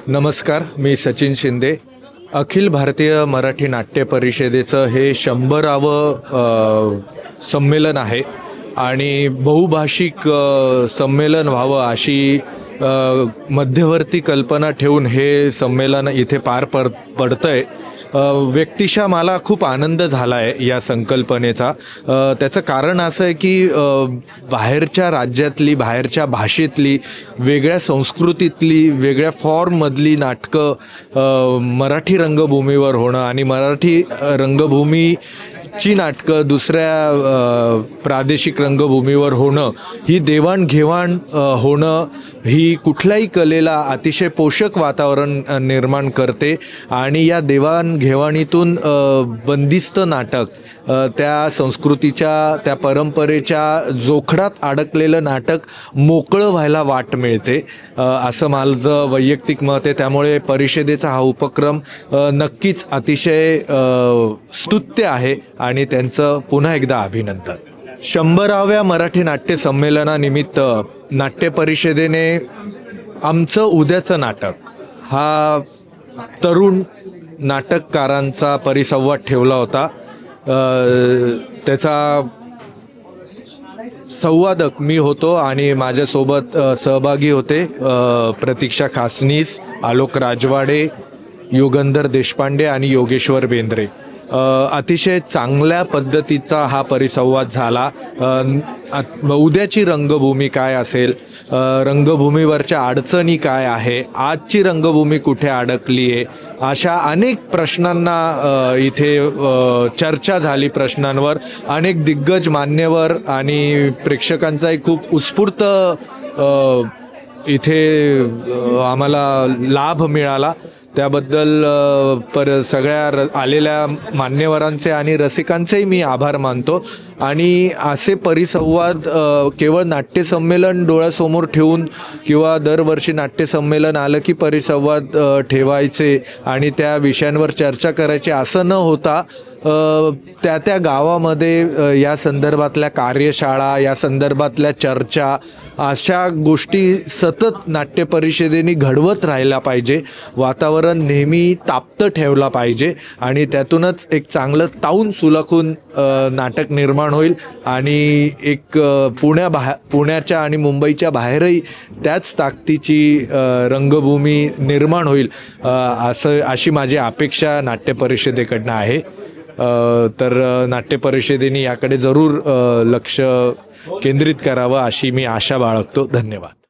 नमस्कार, मी सचिन शिंदे। अखिल भारतीय मराठी नाट्य परिषदेचं हे 100वे संमेलन आहे आणि बहुभाषिक संमेलन व्हावं अशी मध्यवर्ती कल्पना ठेवून हे संमेलन इथे पार पडतंय। व्यक्तिशः मला खूप आनंद झाला आहे या संकल्पनेचा। त्याचं कारण असं आहे की बाहेरच्या राज्यातली, बाहेरच्या भाषेतली, वेगळ्या संस्कृतीतली, वेगळ्या फॉर्ममधली नाटकं मराठी रंगभूमीवर होणं आणि मराठी रंगभूमीची नाटकं दुसऱ्या प्रादेशिक रंगभूमीवर होणं, ही देवाणघेवाण होणं ही कुठल्याही कलेला अतिशय पोषक वातावरण निर्माण करते आणि या देवाणघेवाणीतून बंदिस्त नाटक, त्या संस्कृतीच्या, त्या परंपरेच्या जोखडात अडकलेलं नाटक मोकळं व्हायला वाट मिळते, असं माझं वैयक्तिक मत आहे। त्यामुळे परिषदेचा हा उपक्रम नक्कीच अतिशय स्तुत्य आहे आणि त्यांचं पुन्हा एकदा अभिनंदन। 100व्या मराठी नाट्य संमेलनानिमित्त नाट्य परिषदेने आमचं उद्याचं नाटक हा तरुण नाटककारांचा परिसंवाद ठेवला होता। त्याचा संवादक मी होतो आणि माझ्यासोबत सहभागी होते प्रतीक्षा खासनीस, आलोक राजवाडे, युगंधर देशपांडे आणि योगेश्वर बेंद्रे। अतिशय चांगल्या पद्धतीचा हा परिसंवाद झाला। उद्याची रंगभूमी काय असेल, रंगभूमीवरच्या अडचणी काय आहे, आजची रंगभूमी कुठे अडकली आहे, अशा अनेक प्रश्नांना इथे चर्चा झाली। प्रश्नांवर अनेक दिग्गज मान्यवर आणि प्रेक्षकांचाही खूप उत्स्फूर्त इथे आम्हाला लाभ मिळाला। त्याबद्दल सगळ्या आलेल्या मान्यवरांचे आणि रसिकांचेही मी आभार मानतो। आणि असे परिसंवाद केवळ नाट्यसंमेलन डोळ्यासमोर ठेवून किंवा दरवर्षी नाट्यसंमेलन आलं की परिसंवाद ठेवायचे आणि त्या विषयांवर चर्चा करायची असं न होता त्या गावामध्ये या संदर्भातल्या कार्यशाळा, या संदर्भातल्या चर्चा, अशा गोष्टी सतत नाट्य परिषदेने घडवत राहायला पाहिजे। वातावरण नेहमी तापतं ठेवला पाहिजे आणि त्यातूनच एक चांगलं ताऊन सुलखून नाटक निर्माण होईल आणि एक पुण्याच्या आणि मुंबईच्या बाहेरही त्याच ताकदीची रंगभूमी निर्माण होईल, अशी माझी अपेक्षा नाट्य परिषदेकडनं आहे। तर नाट्य परिषदेने याकडे जरूर लक्ष केंद्रित करावं अशी मी आशा बाळगतो। धन्यवाद।